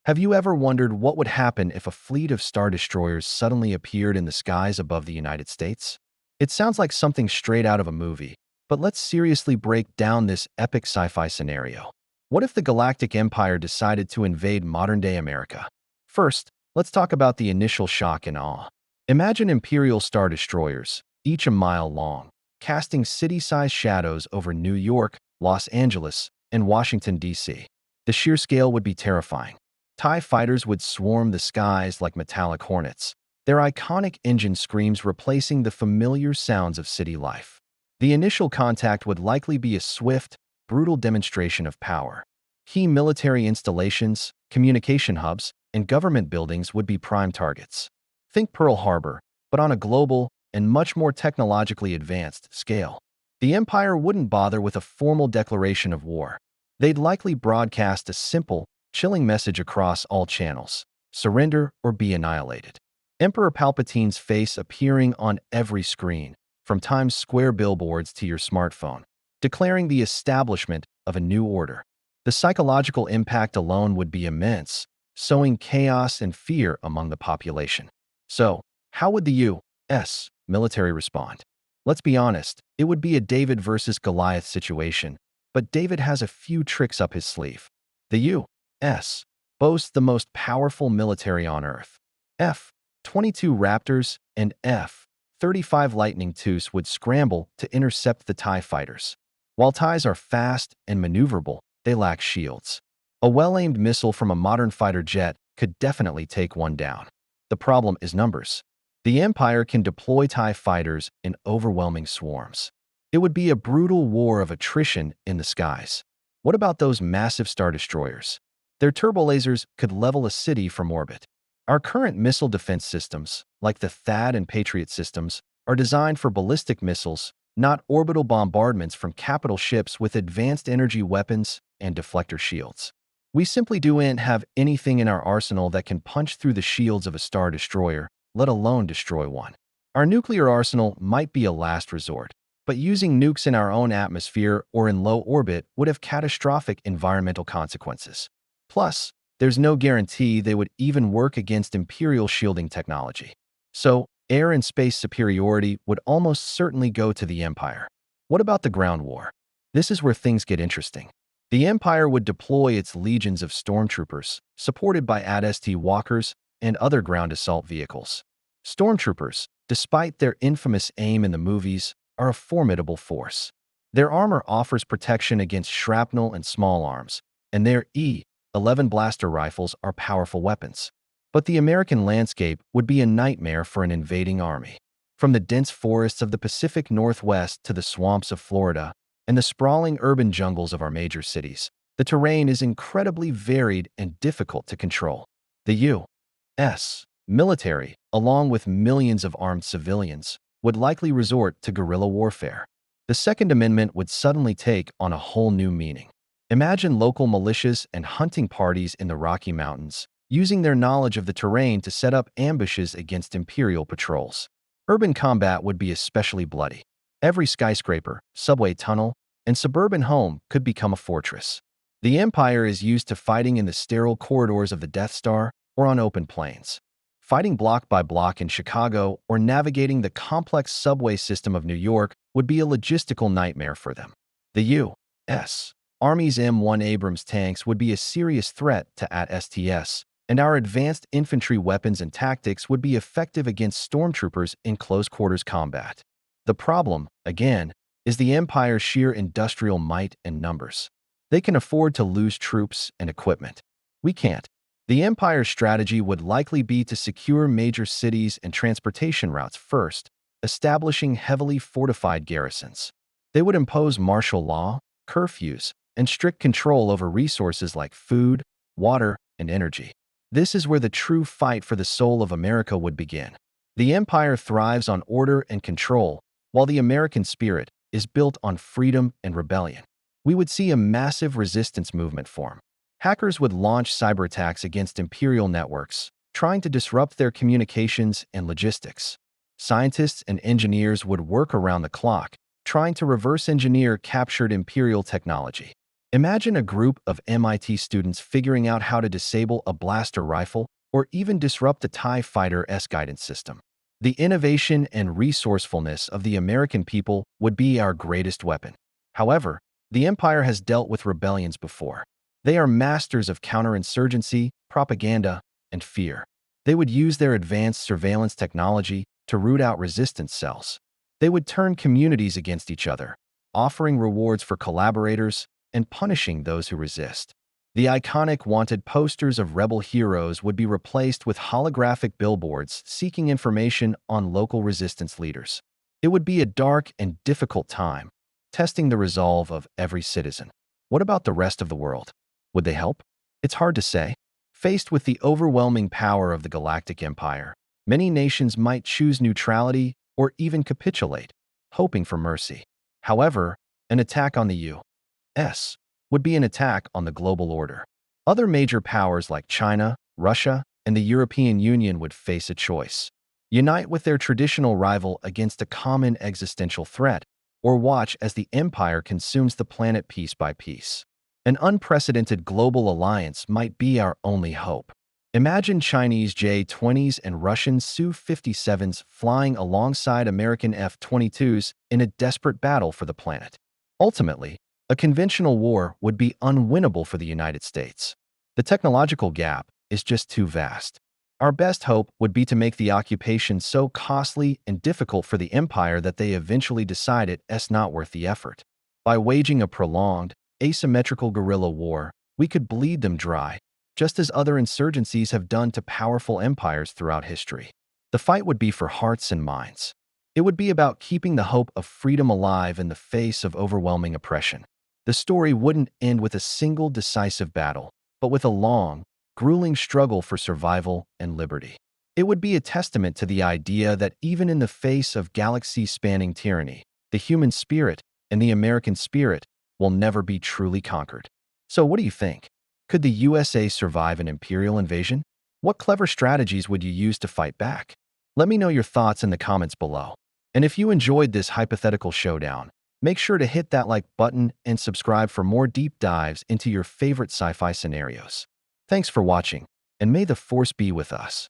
Have you ever wondered what would happen if a fleet of Star Destroyers suddenly appeared in the skies above the United States? It sounds like something straight out of a movie, but let's seriously break down this epic sci-fi scenario. What if the Galactic Empire decided to invade modern-day America? First, let's talk about the initial shock and awe. Imagine Imperial Star Destroyers, each a mile long, casting city-sized shadows over New York, Los Angeles, and Washington, D.C. The sheer scale would be terrifying. TIE fighters would swarm the skies like metallic hornets, their iconic engine screams replacing the familiar sounds of city life. The initial contact would likely be a swift, brutal demonstration of power. Key military installations, communication hubs, and government buildings would be prime targets. Think Pearl Harbor, but on a global and much more technologically advanced scale. The Empire wouldn't bother with a formal declaration of war. They'd likely broadcast a simple, chilling message across all channels: surrender or be annihilated. Emperor Palpatine's face appearing on every screen, from Times Square billboards to your smartphone, declaring the establishment of a new order. The psychological impact alone would be immense, sowing chaos and fear among the population. So, how would the U.S. military respond? Let's be honest, it would be a David versus Goliath situation, but David has a few tricks up his sleeve. The U.S. boasts the most powerful military on Earth. F-22 Raptors and F-35 Lightning IIs would scramble to intercept the TIE fighters. While TIEs are fast and maneuverable, they lack shields. A well-aimed missile from a modern fighter jet could definitely take one down. The problem is numbers. The Empire can deploy TIE fighters in overwhelming swarms. It would be a brutal war of attrition in the skies. What about those massive Star Destroyers? Their turbolasers could level a city from orbit. Our current missile defense systems, like the THAAD and Patriot systems, are designed for ballistic missiles, not orbital bombardments from capital ships with advanced energy weapons and deflector shields. We simply don't have anything in our arsenal that can punch through the shields of a Star Destroyer, let alone destroy one. Our nuclear arsenal might be a last resort, but using nukes in our own atmosphere or in low orbit would have catastrophic environmental consequences. Plus, there's no guarantee they would even work against Imperial shielding technology. So, air and space superiority would almost certainly go to the Empire. What about the ground war? This is where things get interesting. The Empire would deploy its legions of stormtroopers, supported by AT-ST walkers and other ground assault vehicles. Stormtroopers, despite their infamous aim in the movies, are a formidable force. Their armor offers protection against shrapnel and small arms, and their E-11 blaster rifles are powerful weapons. But the American landscape would be a nightmare for an invading army. From the dense forests of the Pacific Northwest to the swamps of Florida and the sprawling urban jungles of our major cities, the terrain is incredibly varied and difficult to control. The U.S. military, along with millions of armed civilians, would likely resort to guerrilla warfare. The Second Amendment would suddenly take on a whole new meaning. Imagine local militias and hunting parties in the Rocky Mountains, using their knowledge of the terrain to set up ambushes against Imperial patrols. Urban combat would be especially bloody. Every skyscraper, subway tunnel, and suburban home could become a fortress. The Empire is used to fighting in the sterile corridors of the Death Star or on open plains. Fighting block by block in Chicago or navigating the complex subway system of New York would be a logistical nightmare for them. The U.S. Army's M1 Abrams tanks would be a serious threat to AT-STs, and our advanced infantry weapons and tactics would be effective against stormtroopers in close-quarters combat. The problem, again, is the Empire's sheer industrial might and numbers. They can afford to lose troops and equipment. We can't. The Empire's strategy would likely be to secure major cities and transportation routes first, establishing heavily fortified garrisons. They would impose martial law, curfews, and strict control over resources like food, water, and energy. This is where the true fight for the soul of America would begin. The Empire thrives on order and control, while the American spirit is built on freedom and rebellion. We would see a massive resistance movement form. Hackers would launch cyber attacks against Imperial networks, trying to disrupt their communications and logistics. Scientists and engineers would work around the clock, trying to reverse engineer captured Imperial technology. Imagine a group of MIT students figuring out how to disable a blaster rifle or even disrupt a TIE Fighter-S guidance system. The innovation and resourcefulness of the American people would be our greatest weapon. However, the empire has dealt with rebellions before. They are masters of counterinsurgency, propaganda, and fear. They would use their advanced surveillance technology to root out resistance cells. They would turn communities against each other, offering rewards for collaborators and punishing those who resist. The iconic wanted posters of rebel heroes would be replaced with holographic billboards seeking information on local resistance leaders. It would be a dark and difficult time, testing the resolve of every citizen. What about the rest of the world? Would they help? It's hard to say. Faced with the overwhelming power of the Galactic Empire, many nations might choose neutrality or even capitulate, hoping for mercy. However, an attack on the U.S. would be an attack on the global order. Other major powers like China, Russia, and the European Union would face a choice: unite with their traditional rival against a common existential threat, or watch as the empire consumes the planet piece by piece. An unprecedented global alliance might be our only hope. Imagine Chinese J-20s and Russian Su-57s flying alongside American F-22s in a desperate battle for the planet. Ultimately, a conventional war would be unwinnable for the United States. The technological gap is just too vast. Our best hope would be to make the occupation so costly and difficult for the empire that they eventually decide it's not worth the effort. By waging a prolonged, asymmetrical guerrilla war, we could bleed them dry, just as other insurgencies have done to powerful empires throughout history. The fight would be for hearts and minds. It would be about keeping the hope of freedom alive in the face of overwhelming oppression. The story wouldn't end with a single decisive battle, but with a long, grueling struggle for survival and liberty. It would be a testament to the idea that even in the face of galaxy-spanning tyranny, the human spirit and the American spirit will never be truly conquered. So what do you think? Could the USA survive an imperial invasion? What clever strategies would you use to fight back? Let me know your thoughts in the comments below. And if you enjoyed this hypothetical showdown, make sure to hit that like button and subscribe for more deep dives into your favorite sci-fi scenarios. Thanks for watching, and may the Force be with us.